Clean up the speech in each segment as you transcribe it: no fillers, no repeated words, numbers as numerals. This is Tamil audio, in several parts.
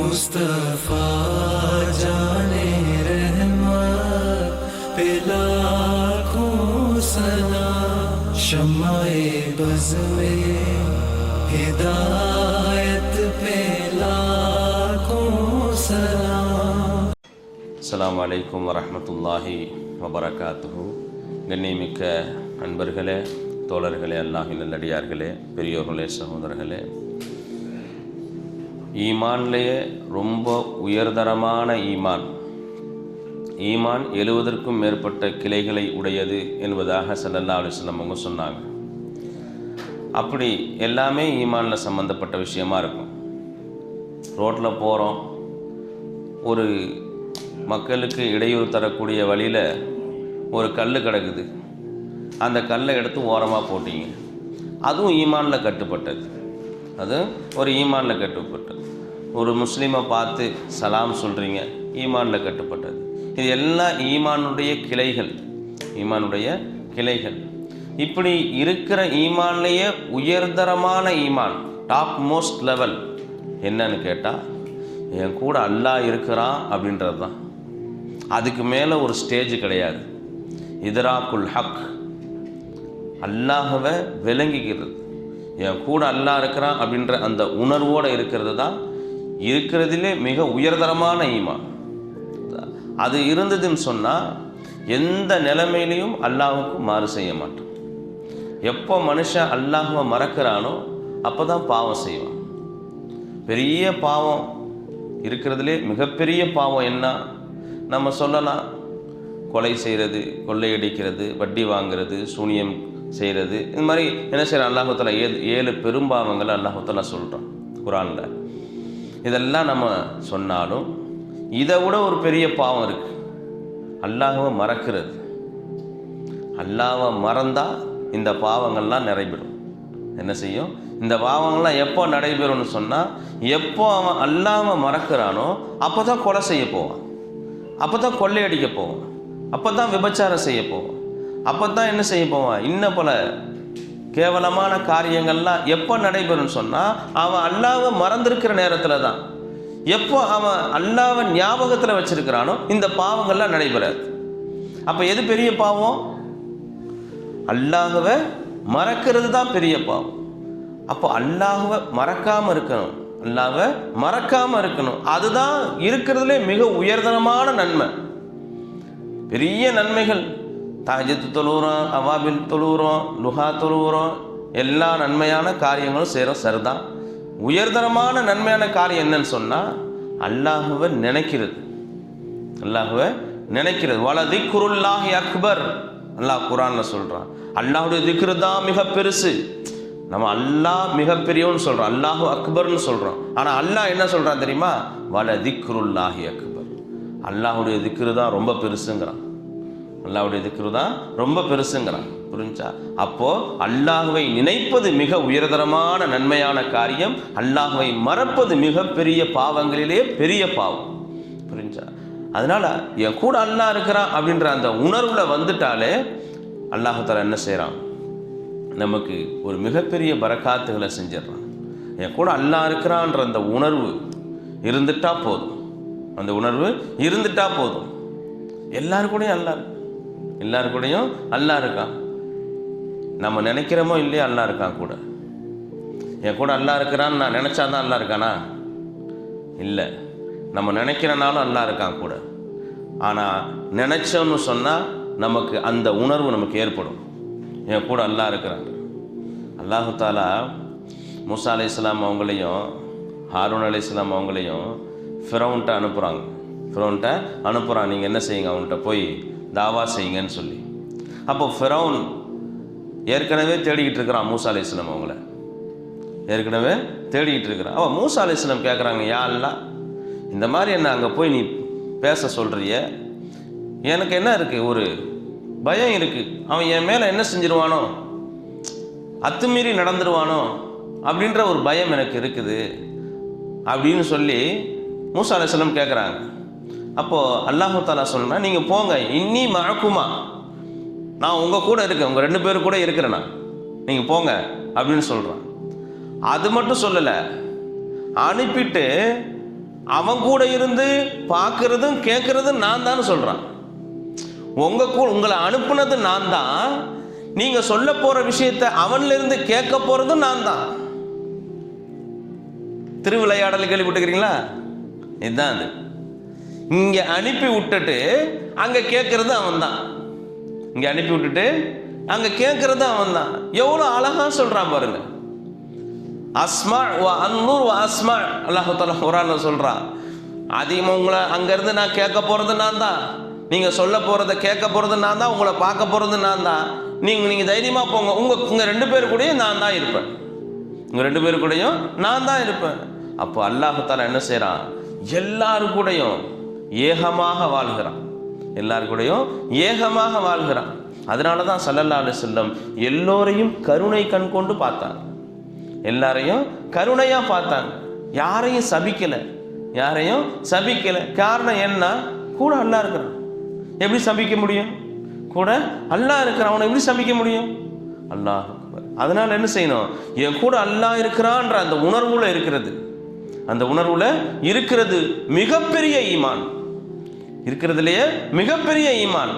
मुस्तफा जाने रहमत पे लाखों सलाम, शम्माए बज़ में हिदायत पे लाखों सलाम। அஸ்ஸலாமு அலைக்கும் வரஹ்மத்துல்லாஹி வபரகாத்துஹு. கண்ணியமிக்க நண்பர்களே, தோழர்களே, அல்லாஹ்வின் நல்லடியார்களே, பெரியோர்களே, சகோதரர்களே, ஈமான்லேயே ரொம்ப உயர்தரமான ஈமான் 70க்கும் மேற்பட்ட கிளைகளை உடையது என்பதாக ஸல்லல்லாஹு அலைஹி வஸல்லம் அவங்க சொன்னாங்க. அப்படி எல்லாமே ஈமானில் சம்மந்தப்பட்ட விஷயமா இருக்கும். ரோட்டில் போகிறோம், ஒரு மக்களுக்கு இடையூறு தரக்கூடிய வழியில் ஒரு கல் கிடக்குது, அந்த கல்லை எடுத்து ஓரமாக போட்டீங்க, அதுவும் ஈமானில் கட்டுப்பட்டது. அது ஒரு ஈமானில் கட்டுப்பட்டது. ஒரு முஸ்லீமை பார்த்து சலாம் சொல்கிறீங்க, ஈமானில் கட்டுப்பட்டது. இது எல்லாம் ஈமானுடைய கிளைகள். இப்படி இருக்கிற ஈமான்லேயே உயர்தரமான ஈமான், டாப் மோஸ்ட் லெவல் என்னன்னு கேட்டால், என் கூட அல்லாஹ் இருக்கிறான் அப்படின்றது தான். அதுக்கு மேலே ஒரு ஸ்டேஜ் கிடையாது. இதராக்குல் ஹக், அல்லாஹவை விளங்கிக்கிறது, என் கூட அல்லாஹ் இருக்கிறான் அப்படின்ற அந்த உணர்வோடு இருக்கிறது தான் இருக்கிறதுலே மிக உயர்தரமான ஈமான். அது இருந்ததுன்னு சொன்னால் எந்த நிலைமையிலையும் அல்லாஹுக்கு மாறு செய்ய மாட்டான். எப்போ மனுஷன் அல்லாஹுவை மறக்கிறானோ அப்போ தான் பாவம் செய்வான். பெரிய பாவம் இருக்கிறதுலே மிகப்பெரிய பாவம் என்ன நம்ம சொல்லலாம்? கொலை செய்கிறது, கொள்ளையடிக்கிறது, வட்டி வாங்கிறது, சூனியம் செய்கிறது. இது மாதிரி என்ன செய்யறான்? அல்லாஹு தஆலா 7 பெரும்பாவங்களை அல்லாஹு தஆலா சொல்கிறான் குர்ஆனில். இதெல்லாம் நம்ம சொன்னாலும் இதை விட ஒரு பெரிய பாவம் இருக்குது, அல்லாஹுவை மறக்கிறது. அல்லாஹ்வை மறந்தால் இந்த பாவங்கள்லாம் நிறைவேறும். என்ன செய்யும்? இந்த பாவங்கள்லாம் எப்போ நடைபெறும்னு சொன்னால், எப்போ அவன் அல்லாஹ்வை மறக்கிறானோ அப்போ தான் கொலை செய்ய போவான், அப்போ தான் கொள்ளையடிக்க போவான், அப்போ தான் விபச்சாரம் செய்ய போவான், அப்போ தான் என்ன செய்ய போவான், இன்னும் பல கேவலமான காரியங்கள்லாம் எப்போ நடைபெறும்னு சொன்னால், அவன் அல்லாஹ்வை மறந்திருக்கிற நேரத்தில் தான். எப்போ அவன் அல்லாஹ்வை ஞாபகத்தில் வச்சிருக்கிறானோ இந்த பாவங்கள்லாம் நடைபெறாது. அப்போ எது பெரிய பாவம்? அல்லாஹ்வை மறக்கிறது தான் பெரிய பாவம். அப்போ அல்லாஹ்வை மறக்காமல் இருக்கணும், அதுதான் இருக்கிறதுலே மிக உயர்தரமான நன்மை. பெரிய நன்மைகள், தஹஜ்ஜுத் தொழுகிறோம், அவாபில் தொழுகிறோம், லுஹா தொழுகிறோம், எல்லா நன்மையான காரியங்களும் செய்கிறோம், சரிதான். உயர்தரமான நன்மையான காரியம் என்னன்னு சொன்னால் அல்லாஹுவை நினைக்கிறது. வல திக்ருல்லாஹி அக்பர், அல்லாஹ் குர்ஆனில் சொல்கிறான். அல்லாஹுடைய திக்ரு தான் மிக பெருசு. நம்ம அல்லாஹ் மிகப்பெரியவன்னு சொல்கிறோம், அல்லாஹு அக்பர்னு சொல்கிறோம். ஆனால் அல்லாஹ் என்ன சொல்கிறான் தெரியுமா? வல திக்ருல்லாஹி அக்பர், அல்லாஹுடைய திக்ரு தான் ரொம்ப பெருசுங்கிறான். புரிஞ்சா? அப்போ அல்லாஹ்வை நினைப்பது மிக உயர்தரமான நன்மையான காரியம், அல்லாஹ்வை மறப்பது மிகப்பெரிய பாவங்களிலே பெரிய பாவம். புரிஞ்சா? அதனால என் கூட அல்லாஹ் இருக்கிறான் அப்படின்ற அந்த உணர்வுல வந்துட்டாலே அல்லாஹ் தஆலா என்ன செய்கிறான்? நமக்கு ஒரு மிகப்பெரிய பரக்காத்துகளை செஞ்சிடறான். என் கூட அல்லாஹ் இருக்கிறான்ற அந்த உணர்வு இருந்துட்டா போதும். எல்லாரு கூடயும் அல்லாஹ் இருக்கான். நம்ம நினைக்கிறோமோ இல்லையோ அல்லாஹ் இருக்கான் கூட. என் கூட அல்லாஹ் இருக்கிறான்னு நான் நினச்சாதான் அல்லாஹ் இருக்கானா? இல்லை, நம்ம நினைக்கிறனாலும் அல்லாஹ் இருக்கான் கூட. ஆனால் நினச்சோன்னு சொன்னால் நமக்கு அந்த உணர்வு நமக்கு ஏற்படும், என் கூட அல்லாஹ் இருக்கிறான். அல்லாஹு தஆலா மூசா அலைஹிஸ்ஸலாம் அவங்களையும் ஹாரூன் அலைஹிஸ்ஸலாம் அவங்களையும் ஃபிரௌன்ட்ட அனுப்புகிறான். நீங்கள் என்ன செய்யுங்க, அவன்கிட்ட போய் தாவா செய்யுங்கன்னு சொல்லி. அப்போ ஃபிரௌன் ஏற்கனவே தேடிக்கிட்டு இருக்கிறான் மூசா அலைஹிஸ்ஸலாம் அவங்கள, அவன் மூசா அலைஹிஸ்ஸலாம் கேட்குறாங்க, யா அல்லாஹ், இந்த மாதிரி என்ன அங்கே போய் நீ பேச சொல்கிறிய, எனக்கு என்ன இருக்குது, ஒரு பயம் இருக்குது, அவன் என் மேலே என்ன செஞ்சிருவானோ, அத்துமீறி நடந்துருவானோ அப்படின்ற ஒரு பயம் எனக்கு இருக்குது அப்படின்னு சொல்லி மூசா அலைஹிஸ்ஸலாம் கேட்குறாங்க. அப்போது அல்லாஹு தஆலா சொன்னா, நீங்கள் போங்க, இன்னி மஅகுமா, நான் உங்கள் கூட இருக்கேன், உங்கள் 2 பேரும் கூட இருக்கிறேன், நீங்கள் போங்க அப்படின்னு சொல்கிறான். அது மட்டும் சொல்லலை, அனுப்பிட்டு அவன் கூட இருந்து பார்க்கறதும் கேட்கறதும் நான் தான் சொல்றான். உங்களை அனுப்புனது நான் தான். நீங்க சொல்ல போற விஷயத்தை அவன்ல இருந்து கேட்க போறதும் நான் தான். திருவிளையாடல் கேள்விப்பட்டுக்கிறீங்களா? இதுதான் அது. இங்க அனுப்பி விட்டுட்டு அங்க கேட்கறது அவன் தான். இங்க அனுப்பி விட்டுட்டு அங்க கேட்கறது அவன் தான். எவ்வளவு அழகா சொல்றான் பாருங்க. அஸ்மா வ அன்னூர் வ அஸ்மா, அல்லாஹ் தஆலா குர்ஆன்ல சொல்றான். அதிகமாக உங்களை அங்கேருந்து நான் கேட்க போகிறது நான் தான், நீங்கள் சொல்ல போகிறத கேட்க போகிறது நான் தான், உங்களை பார்க்க போகிறது நான் தான். நீங்கள் தைரியமாக போங்க. உங்கள் 2 பேர் கூடயும் நான் தான் இருப்பேன். உங்கள் 2 பேர் கூடயும் நான் தான் இருப்பேன். அப்போ அல்லாஹ் தஆலா என்ன செய்கிறான்? எல்லாரு கூடயும் ஏகமாக வாழ்கிறான். எல்லாரு கூடயும் ஏகமாக வாழ்கிறான். அதனால தான் ஸல்லல்லாஹு அலைஹி வஸல்லம் எல்லோரையும் கருணை கண் கொண்டு பார்த்தாங்க. எல்லாரையும் கருணையா பார்த்தாங்க. யாரையும் சபிக்கலை, யாரையும் சபிக்கலை. காரணம் என்ன? கூட அல்லாஹ் இருக்கிறான். எப்படி சபிக்க முடியும்? கூட அல்லாஹ் இருக்கிறான், அவனை எப்படி சபிக்க முடியும்? அல்லாஹ். அதனால என்ன செய்யணும்? என் கூட அல்லாஹ் இருக்கிறான்ற அந்த உணர்வுல இருக்கிறது, அந்த உணர்வுல இருக்கிறது மிகப்பெரிய ஈமான். இருக்கிறதுலையே மிகப்பெரிய ஈமான்.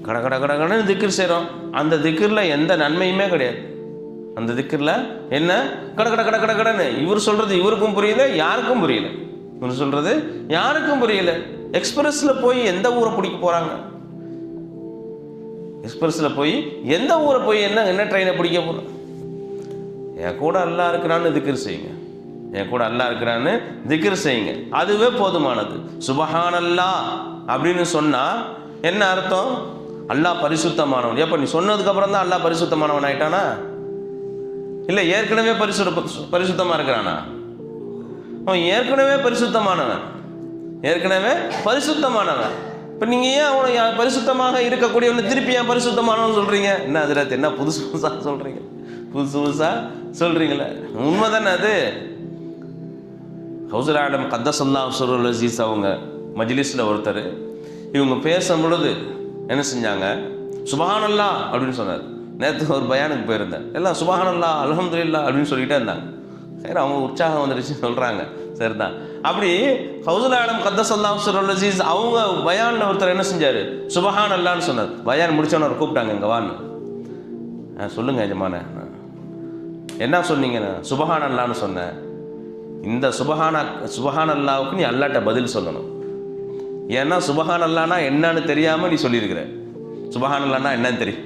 கடகடகடன்னு திக்ர் செய்கிறோம். அந்த திக்ரில் எந்த நன்மையுமே கிடையாது. அந்த திக்ரில் என்ன? கடன்னு இவர் சொல்றது இவருக்கும் புரியல, யாருக்கும் புரியல. இவர் சொல்றது யாருக்கும் புரியல. எக்ஸ்பிரஸில் போய் எந்த ஊரை பிடிக்க போறாங்க? எக்ஸ்பிரஸில் போய் எந்த ஊரை போய் என்ன ட்ரெயினை பிடிக்க போறோம்? என் கூட அல்லாஹ் இருக்கிறான்னு திக்ர் செய்யுங்க. என் கூட அல்லாஹ் இருக்கிறான்னு திக்ர் செய்யுங்க. அதுவே போதுமானது. சுபஹானல்லாஹ் அப்படின்னு சொன்னா என்ன அர்த்தம்? அல்லாஹ் பரிசுத்தமானவன். எப்ப நீ சொன்னதுக்கு அப்புறம் தான் அல்லாஹ் பரிசுத்தமானவன் ஆயிட்டானா? இல்லை ஏற்கனவே பரிசுத்தமா இருக்கிறானா? அவன் ஏற்கனவே பரிசுத்தமானவன், ஏற்கனவே பரிசுத்தமானவன். இப்போ நீங்கள் ஏன் அவனை பரிசுத்தமாக இருக்கக்கூடியவன் திருப்பி ஏன் பரிசுத்தமானவன் சொல்றீங்க? என்ன அதில் என்ன புதுசு புதுசாக சொல்றீங்க? புதுசு புதுசாக சொல்றீங்களே, உண்மைதானே அது? ஹவுஸுல் ஆலம் கத்தஸல்லாஹு சிர்ருல் அஸீஸ் அவங்க மஜ்லிஸில் ஒருத்தர் இவங்க பேசும் பொழுது என்ன செஞ்சாங்க? சுப்ஹானல்லாஹ் அப்படின்னு சொன்னார். நேற்று ஒரு பயானுக்கு போயிருந்தேன். எல்லாம் சுப்ஹானல்லாஹ் அல்ஹம்துலில்லாஹ் அப்படின்னு சொல்லிகிட்டே இருந்தாங்க. சரி, அவங்க உற்சாகம் வந்துடுச்சு சொல்கிறாங்க. சரிதான். அப்படி ஹவுஸுல் ஆலம் கத்தஸல்லாஹு சிர்ருல் அஸீஸ் அவங்க பயானில் ஒருத்தர் என்ன செஞ்சார்? சுப்ஹானல்லாஹ்னு சொன்னார். பயான் முடிச்சவன அவர் கூப்பிட்டாங்க, இங்கே வான்னு. சொல்லுங்க எஜமான, என்ன சொன்னீங்கன்னு? சுப்ஹானல்லாஹ்னு சொன்னேன். இந்த சுப்ஹானல்லாஹ்வுக்கு நீ அல்லாஹ்ட்ட பதில் சொல்லணும். ஏன்னா சுப்ஹானல்லாஹ்னா என்னன்னு தெரியாமல் நீ சொல்லியிருக்கிற. சுப்ஹானல்லாஹ்னா என்னன்னு தெரியும்?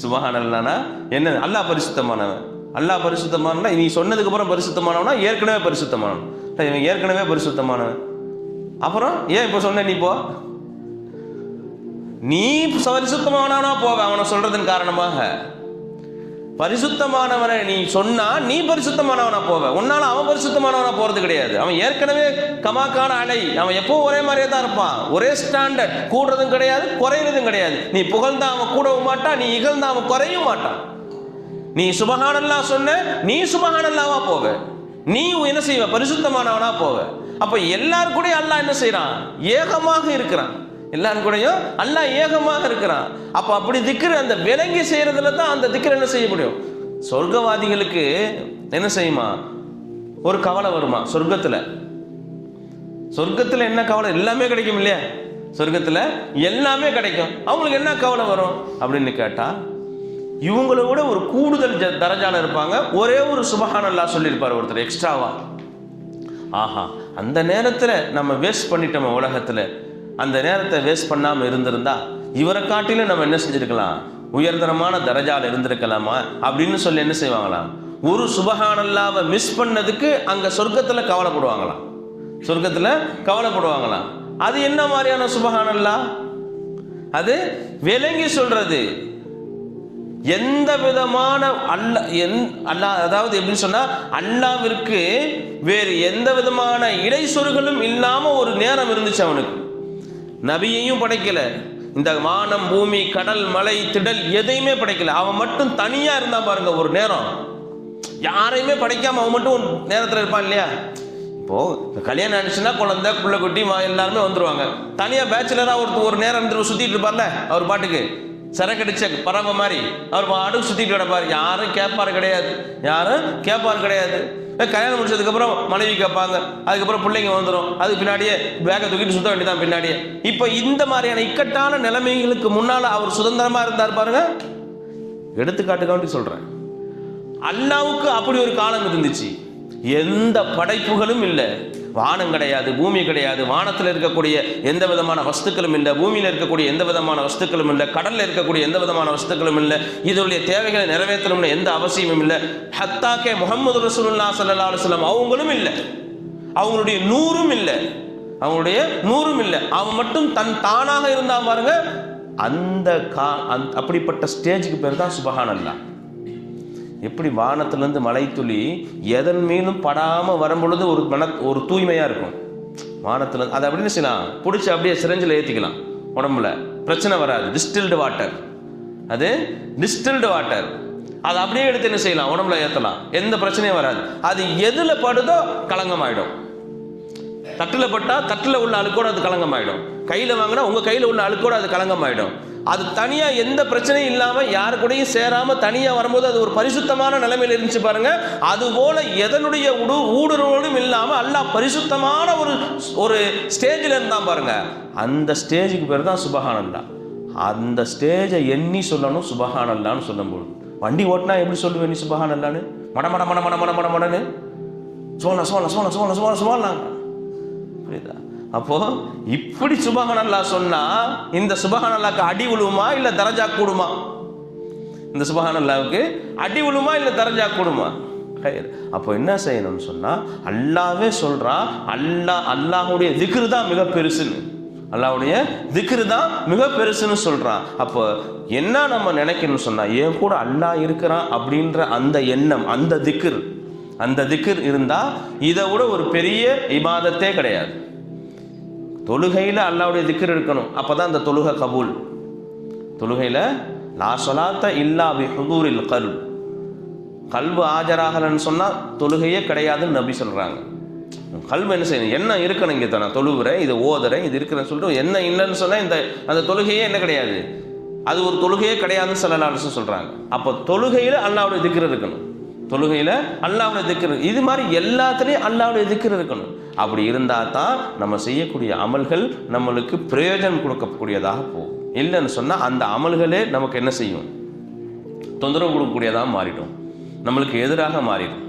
சுப்ஹானல்லாஹ்னா என்ன? அல்லாஹ் பரிசுத்தமானவன். அல்லாஹ் பரிசுத்தமானவனா நீ சொன்னதுக்கு அப்புறம் பரிசுத்தமானவனா? ஏற்கனவே பரிசுத்தமானவன். இவன் ஏற்கனவே பரிசுத்தமானவன். அப்புறம் ஏன் இப்போ சொன்ன? நீ போ, நீ பரிசுத்தமானவனா போவ. அவனை சொல்றதன் காரணமாக பரிசுத்தமானவனை நீ சொன்னா நீ பரிசுத்தமானவனா போவ. உன்னால அவன் பரிசுத்தமானவனா போறது கிடையாது. அவன் ஏற்கனவே கமாக்கான அலை, அவன் எப்பவும் ஒரே மாதிரியே தான் இருப்பான். ஒரே ஸ்டாண்டர்ட், கூடுறதும் கிடையாது, குறையிறதும் கிடையாது. நீ புகழ்ந்தா அவன் கூடவும் மாட்டான், நீ இகழ்ந்தா அவன் குறையும் மாட்டான். நீ சுப்ஹானல்லாஹ் சொன்ன, நீ சுப்ஹானல்லாஹ்வா போவ. நீ என்ன செய்வ? பரிசுத்தமானவனா போவ. அப்ப எல்லாரும் கூட அல்லாஹ் என்ன செய்யறான்? ஏகமாக இருக்கிறான். எல்லாரும் கூடயும் அல்லாஹ் ஏகமாக இருக்கிறான். அப்ப அப்படி திக்ர் அந்த விளங்கி செய்யறதுல தான் அந்த திக்ர் என்ன செய்ய முடியும்? சொர்க்கவாதிகளுக்கு என்ன செய்யுமா? ஒரு கவலை வருமா சொர்க்கத்துல? சொர்க்கத்துல என்ன கவலை? எல்லாமே கிடைக்கும் இல்லையா? சொர்க்கத்துல எல்லாமே கிடைக்கும். அவங்களுக்கு என்ன கவலை வரும் அப்படின்னு கேட்டா, இவங்கள விட ஒரு கூடுதல் தரஜால இருப்பாங்க. ஒரே ஒரு சுப்ஹானல்லாஹ் சொல்லியிருப்பார் ஒருத்தர் எக்ஸ்ட்ராவா. ஆஹா, அந்த நேரத்துல நம்ம வேஸ்ட் பண்ணிட்டோம். உலகத்துல அந்த நேரத்தை வேஸ்ட் பண்ணாமல் இருந்திருந்தா இவரை காட்டிலும் நம்ம என்ன செஞ்சிருக்கலாம்? உயர்தரமான தரஜால இருந்திருக்கலாமா அப்படின்னு சொல்லி என்ன செய்வாங்களாம்? ஒரு சுப்ஹானல்லாஹ்வை மிஸ் பண்ணதுக்கு அங்க சொர்க்கத்துல கவலைப்படுவாங்களாம். சொர்க்கத்துல கவலைப்படுவாங்களாம். அது என்ன மாதிரியான சுப்ஹானல்லாஹ்? அது விளங்கி சொல்றது. எந்த விதமான அல்லாஹ், அதாவது எப்படின்னு சொன்னா, அல்லாஹ்விற்கு வேறு எந்த விதமான இடைச்சொற்களும் இல்லாம ஒரு நேரம் இருந்துச்சு. அவனுக்கு நபியையும் படைக்கல, இந்த வானம் பூமி கடல் மலை திடல் எதையுமே படைக்கல. அவன் மட்டும் தனியா இருந்தா பாருங்க. ஒரு நேரம் யாரையுமே படைக்காம அவன் மட்டும் ஒரு நேரத்தில் இருப்பான் இல்லையா? இப்போ கல்யாணம் ஆனிச்சுன்னா குழந்தை புள்ள குட்டி எல்லாருமே வந்துருவாங்க. தனியா பேச்சுலரா ஒரு நேரம் இருந்து சுத்திட்டு இருப்பார்ல, அவர் பாட்டுக்கு சரக்கடிச்ச பறவை மாதிரி அவர் பாட்டுக்கு சுத்திட்டு கிடப்பாரு. யாரும் கேட்பாரு கிடையாது, யாரும் கேட்பாரு கிடையாது. கல்யாணம் முடிச்சதுக்கப்புறம் மனைவி கேட்பாங்க, அதுக்கப்புறம் பிள்ளைங்க வந்துடும், அதுக்கு பின்னாடியே பேக்கை தூக்கிட்டு சுத்த வேண்டியதான் பின்னாடியே. இப்போ இந்த மாதிரியான இக்கட்டான நிலைமைகளுக்கு முன்னால் அவர் சுதந்திரமாக இருந்தார் பாருங்க. எடுத்துக்காட்டுக்காண்டி சொல்கிறேன். அல்லாவுக்கு அப்படி ஒரு காலம் இருந்துச்சு. எந்த படைப்புகளும் இல்லை, வானம் கிடையாது, பூமி கிடையாது, வானத்தில் இருக்கக்கூடிய எந்த விதமான வஸ்துக்களும் இல்லை, பூமியில் இருக்கக்கூடிய எந்த விதமான வஸ்துக்களும் இல்லை, கடலில் இருக்கக்கூடிய எந்த விதமான வஸ்துக்களும் இல்லை, இதனுடைய தேவைகளை நிறைவேற்றணும்னு எந்த அவசியமும் இல்லை. ஹத்தாக்கே முஹம்மது ரசூலுல்லாஹி ஸல்லல்லாஹு அலைஹி வஸல்லம் அவங்களும் இல்லை, அவங்களுடைய நூறும் இல்லை, அவங்களுடைய நூறும் இல்லை. அவன் மட்டும் தானாக இருந்தான் பாருங்க. அந்த அப்படிப்பட்ட ஸ்டேஜுக்கு பேர் தான் சுபஹானல்லாஹ். எப்படி வானத்திலேருந்து மழை துளி எதன் மீதும் படாமல் வரும்பொழுது ஒரு தூய்மையாக இருக்கும் வானத்தில். அதை அப்படின்னு செய்யலாம், பிடிச்சி அப்படியே சிரஞ்சில் ஏற்றிக்கலாம், உடம்புல பிரச்சனை வராது. டிஸ்டில்டு வாட்டர், அது டிஸ்டில்டு வாட்டர், அதை அப்படியே எடுத்து என்ன செய்யலாம், உடம்புல ஏற்றலாம், எந்த பிரச்சனையும் வராது. அது எதில் படுதோ களங்கமாயிடும். தட்டில் பட்டால் தட்டில் உள்ள அழுக்கோடு அது களங்கமாயிடும், கையில் வாங்கினா உங்கள் கையில் உள்ள அழுக்கோடு அது களங்கமாயிடும். அது தனியாக எந்த பிரச்சனையும் இல்லாமல் யாரு கூடயும் சேராமல் தனியாக வரும்போது அது ஒரு பரிசுத்தமான நிலைமையில் இருந்துச்சு பாருங்க. அதுபோல எதனுடைய ஊடுருவலும் இல்லாமல் அல்லாஹ் பரிசுத்தமான ஒரு ஸ்டேஜில் இருந்தான் பாருங்க. அந்த ஸ்டேஜுக்கு பேர் தான் சுபஹானல்லாஹ். அந்த ஸ்டேஜை எண்ணி சொல்லணும் சுபஹானல்லான்னு சொல்லும்போது. வண்டி ஓட்டினா எப்படி சொல்லுவேன் நீ சுபஹானல்லான்னு? மட மட மட மட மட மட மடன்னு சொல்லலாம். புரியுதா? அப்போ இப்படி சுபஹானல்லாஹ் சொன்னா இந்த சுபஹானல்லாஹ்க்கு அடி விழுமா இல்ல தரஜா கூடுமா? இந்த சுபஹானல்லாஹ்வுக்கு அடி விழுமா இல்ல தரஜா கூடுமா? அப்போ என்ன செய்யணும்னு சொன்னா, அல்லாஹ்வே சொல்றான், அல்லாஹ்வுடைய திக்ர் தான் மிக பெருசுன்னு, அல்லாஹ்வுடைய திக்ர் தான் மிக பெருசுன்னு சொல்றான். அப்போ என்ன நம்ம நினைக்கணும்னு சொன்னா, என் கூட அல்லாஹ் இருக்கிறான் அப்படின்ற அந்த எண்ணம், அந்த திக்ர் இருந்தா இதை விட ஒரு பெரிய இபாதத்தே கிடையாது. தொழுகையில் அல்லாஹ்வுடைய திக்ர் இருக்கணும், அப்பதான் அந்த தொழுகை கபூல். தொழுகையில் லா ஸலாத்த இல்லா பி ஹுதூரில் கல்பு ஆஜராகலன்னு சொன்னால் தொழுகையே கிடையாதுன்னு நபி சொல்கிறாங்க. கல்பு என்ன செய்யணும், என்ன இருக்கணும், இங்கே தான் நான் தொழுகிறேன், இது ஓதுறேன், இது இருக்கிறேன்னு சொல்லிட்டு என்ன இல்லைன்னு சொன்னால் அந்த தொழுகையே என்ன கிடையாது, அது ஒரு தொழுகையே கிடையாதுன்னு ஸல்லல்லாஹு அலைஹி வஸல்லம் சொல்கிறாங்க. அப்போ தொழுகையில் அல்லாஹ்வுடைய திக்ர் இருக்கணும், தொழுகையில் அல்லாஹ்வுடைய திக்ர், இது மாதிரி எல்லாத்துலேயும் அல்லாஹ்வுடைய திக்ர் இருக்கணும். அப்படி இருந்தால் தான் நம்ம செய்யக்கூடிய அமல்கள் நம்மளுக்கு பிரயோஜனம் கொடுக்கக்கூடியதாக போகும். இல்லைன்னு சொன்னால் அந்த அமல்களே நமக்கு என்ன செய்யும், தொந்தரவு கொடுக்கக்கூடியதாக மாறிடும், நம்மளுக்கு எதிராக மாறிடும்.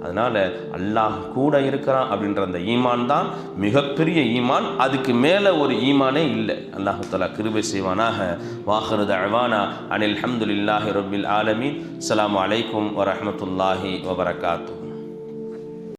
அதனால் அல்லாஹ் கூட இருக்கிறான் அப்படின்ற அந்த ஈமான் தான் மிகப்பெரிய ஈமான். அதுக்கு மேலே ஒரு ஈமானே இல்லை. அல்லாஹு தஆலா கிருபை செய்வானாக. வாஹிரு தஅவானா அனில் ஹம்துலில்லாஹி ரப்பில் ஆலமீன். அஸ்ஸலாமு அலைக்கும் வரஹ்மத்துல்லாஹி வபரகாத்துஹு.